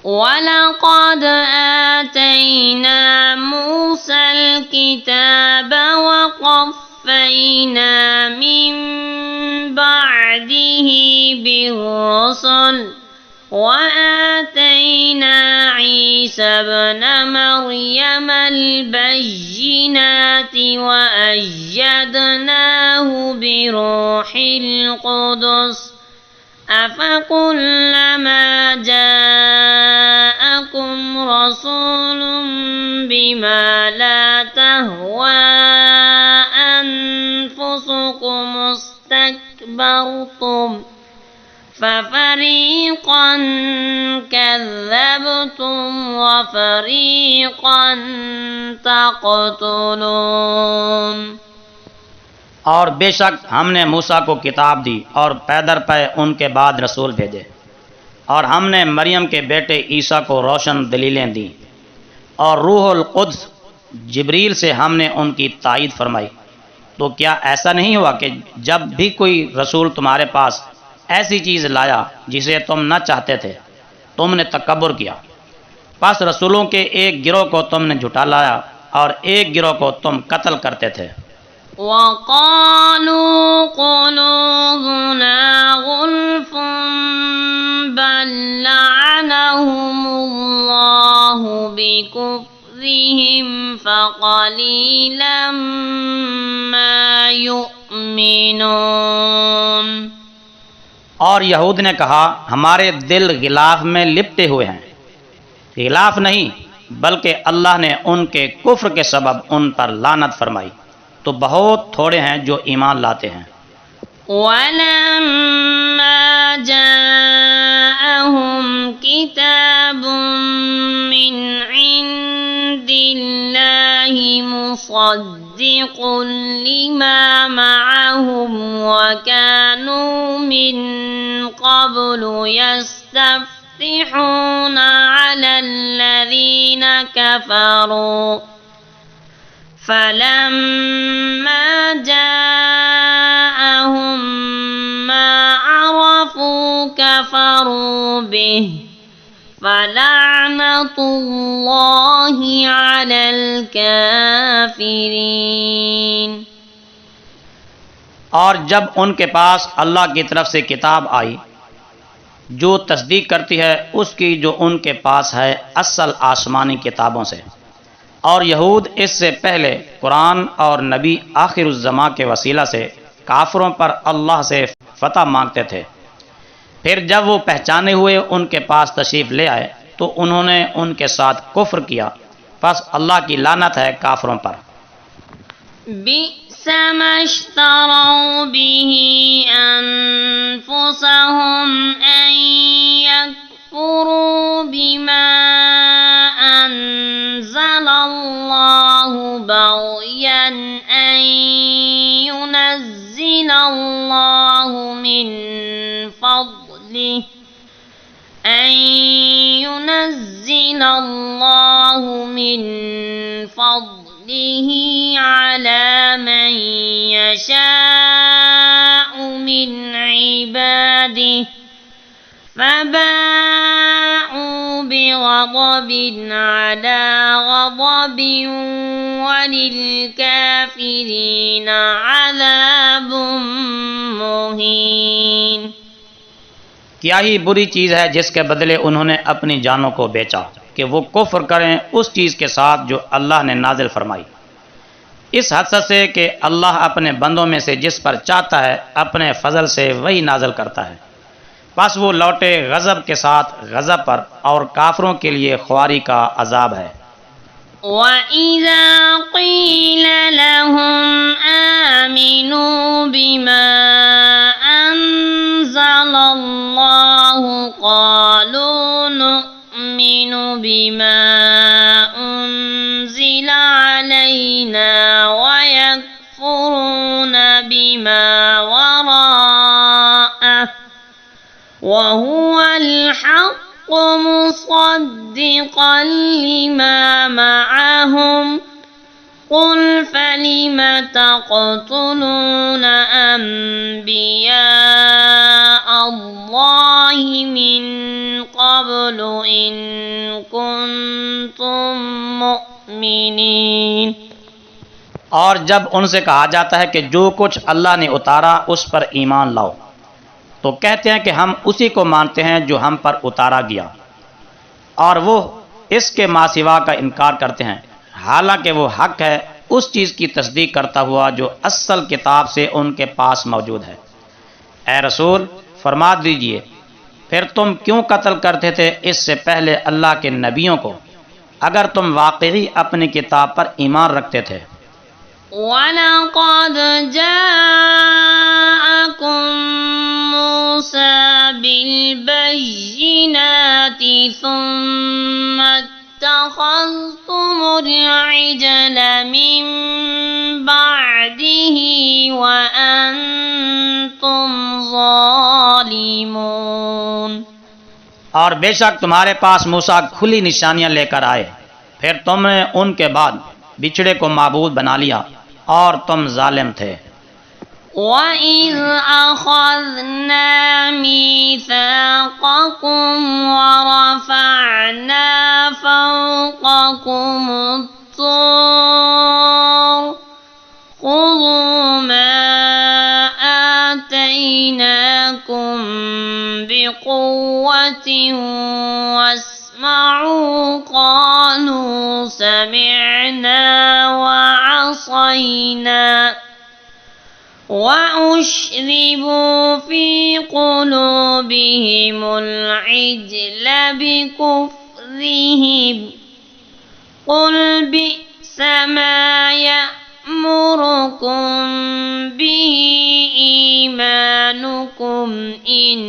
वलक़द आतैना मूसल किताब वक़फ़ैना मिन बअदिही बिर्रुसुल वआतैना ईसा इब्न मरियमल बय्यिनाति वअय्यदनाहु बिरूहिल क़ुदुस अफ़कुल्लमा जाअकुम रसूलुम बिमा ला तहवा अनफुसुकुम इस्तकबरतुम फ़फ़रीक़न कज़्ज़बतुम वफ़रीक़न तक़तुलून। और बेशक हमने मूसा को किताब दी और पैदर पे उनके बाद रसूल भेजे, और हमने मरियम के बेटे ईसा को रोशन दलीलें दी, और रूहुल कुद्स जिब्रील से हमने उनकी तायीद फरमाई। तो क्या ऐसा नहीं हुआ कि जब भी कोई रसूल तुम्हारे पास ऐसी चीज़ लाया जिसे तुम न चाहते थे, तुमने तकब्बुर किया। बस रसूलों के एक गिरोह को तुमने झुठा लाया और एक गिरोह को तुम कत्ल करते थे। वक़ालू क़ुलूबुना गुल्फ़ुन बल लअनहुमुल्लाहु बिकुफ़्रिहिम फ़क़लीलन मा युमिनून। और यहूद ने कहा, हमारे दिल गिलाफ में लिपटे हुए हैं। गिलाफ नहीं, बल्कि अल्लाह ने उनके कुफ्र के सबब उन पर लानत फरमाई, तो बहुत थोड़े हैं जो ईमान लाते हैं। वलम्मा जाअहुम किताबुम मिन इंदिल्लाहि मुसद्दिक़ुन लिमा मअहुम वकानू मिन क़ब्लु यस्तफ्तिहूना अलल्लज़ीना कफ़रू फलम्मा जाअहुम मा अरफू कफ़रू बिहि फलअनतुल्लाहि अलल काफ़िरीन। और जब उनके पास अल्लाह की तरफ से किताब आई जो तस्दीक करती है उसकी जो उनके पास है असल आसमानी किताबों से, और यहूद इससे पहले कुरान और नबी आखिरुज़्ज़मा के वसीला से काफिरों पर अल्लाह से फतह मांगते थे। फिर जब वो पहचाने हुए उनके पास तशरीफ़ ले आए तो उन्होंने उनके साथ कुफ्र किया, बस अल्लाह की लानत है काफिरों पर। बि'समश्तरौ बिही अनफुसहुम अन यकफुरू बिमा अंज़लल्लाहु बग़यन अन युनज़्ज़िलल्लाहु मिन फ़ضलिही अला मन यशाअु मिन इबादिही फ़बाअू बिग़ज़बिन अला ग़ज़बिन वलिलकाफ़िरीन अज़ाबुम मुहीन। क्या ही बुरी चीज़ है जिसके बदले उन्होंने अपनी जानों को बेचा कि वो कुफ्र करें उस चीज़ के साथ जो अल्लाह ने नाजिल फरमाई, इस हद से कि अल्लाह अपने बंदों में से जिस पर चाहता है अपने फजल से वही नाजिल करता है। बस वो लौटे गज़ब के साथ गज़ब पर, और काफिरों के लिए ख्वारी का अजाब है। वइज़ा क़ील लहुम आमिनू बिमा अंज़लल्लाहु क़ालू नु'मिनु बिमा उन्ज़िला अलैना वयकफ़ुरून बिमा वराअह वहुवल हक़्क़ु मुसद्दिक़न लिमा मअहुम क़ुल फलिम तक़तुलून अंबिया अल्लाहि मिन قبل إن كنتم مؤمنين। और जब उनसे कहा जाता है कि जो कुछ अल्लाह ने उतारा उस पर ईमान लाओ, तो कहते हैं कि हम उसी को मानते हैं जो हम पर उतारा गया, और वो इसके मासिवा का इनकार करते हैं, हालांकि वो हक है उस चीज़ की तस्दीक करता हुआ जो असल किताब से उनके पास मौजूद है। ए रसूल, फरमा दीजिए, फिर तुम क्यों कत्ल करते थे इससे पहले अल्लाह के नबियों को, अगर तुम वाकई अपनी किताब पर ईमान रखते थे। वलक़द जाअकुम मूसा बिलबय्यिनाति सुम्म इत्तख़ज़्तुमुल इजल मिन बअदिही व अंतुम ज़ालिमून। और बेशक तुम्हारे पास मूसा खुली निशानियां लेकर आए, फिर तुमने उनके बाद बिछड़े को माबूद बना लिया और तुम जालिम थे। वइज़ अख़ज़ना मीसाक़कुम व रफ़अना फ़ौक़कुमुत-तूर ख़ुज़ू मा आतैनाकुम बिक़ुव्वतिन वस्मऊ क़ालू समिअना वअसैना वअश्रिबू फ़ी क़ुलूबिहिमुल इज्ल बिकुफ़्रिहिम क़ुल बि'स मा यअमुरुकुम बिही ईमानुकुम इन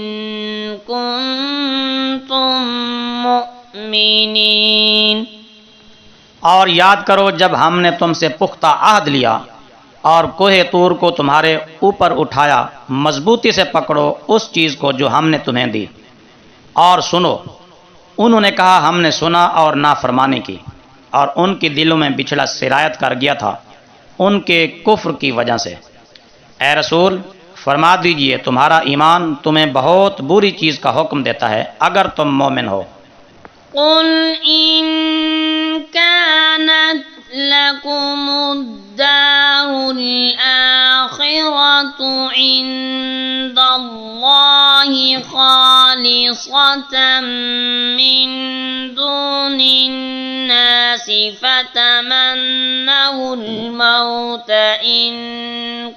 कुन्तुम मुमिनीन। और याद करो जब हमने तुमसे पुख्ता आहद लिया और कोहे तूर को तुम्हारे ऊपर उठाया, मजबूती से पकड़ो उस चीज़ को जो हमने तुम्हें दी, और सुनो। उन्होंने कहा हमने सुना और नाफरमानी की, और उनके दिलों में बिछड़ा सिरायत कर गया था उनके कुफ्र की वजह से। ए रसूल, फरमा दीजिए तुम्हारा ईमान तुम्हें बहुत बुरी चीज़ का हुक्म देता है अगर तुम मोमिन हो। कुल इन कानत लकुमुद्दारुल आखिरतु इंदल्लाहि खालिसतम मिन दुनिन नासि फतमन्नहुल मौत इन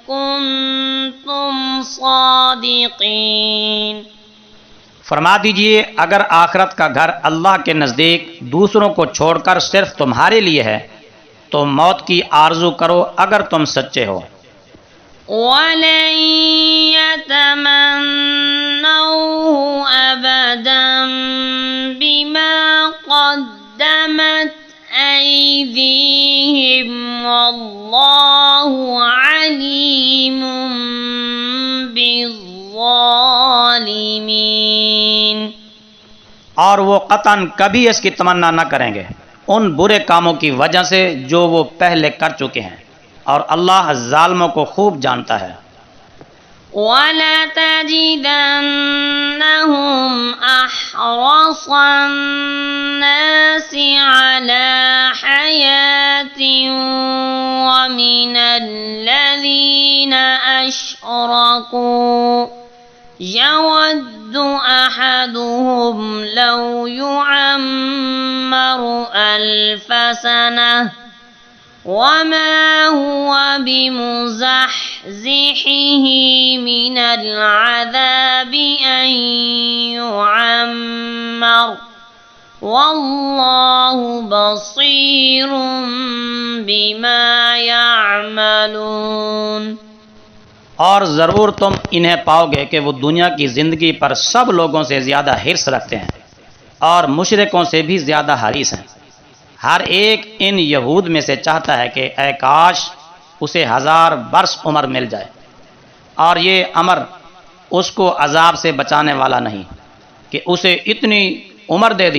कुन्तुम सादिकीन। फरमा दीजिए अगर आखिरत का घर अल्लाह के नज़दीक दूसरों को छोड़कर सिर्फ तुम्हारे लिए है तो मौत की आरजू करो अगर तुम सच्चे हो। वलन यतमन्नौहु अबदन बिमा क़द्दमत ऐदीहिम वल्लाहु अलीमुम बिज़्ज़ालिमीन। और वो कतन कभी इसकी तमन्ना न करेंगे उन बुरे कामों की वजह से जो वो पहले कर चुके हैं, और अल्लाह जालिमों को खूब जानता है। वलतजिदन्नहुम अहरसन्नासि अला हयातिन वमिनल्लज़ीना अशरकू यवद्दु अहदुहुम लौ युअम्मरु अल्फ सनह वमा हुवा बिमुज़हज़िहिही मिनल अज़ाबि अन युअम्मर वल्लाहु बसीरुम बिमा यअमलून। और ज़रूर तुम इन्हें पाओगे कि वो दुनिया की ज़िंदगी पर सब लोगों से ज़्यादा हिर्स रखते हैं और मुशरिकों से भी ज़्यादा हरीस हैं। हर एक इन यहूद में से चाहता है कि ऐ काश उसे 1000 बरस उम्र मिल जाए, और ये अमर उसको अजाब से बचाने वाला नहीं कि उसे इतनी उम्र दे दी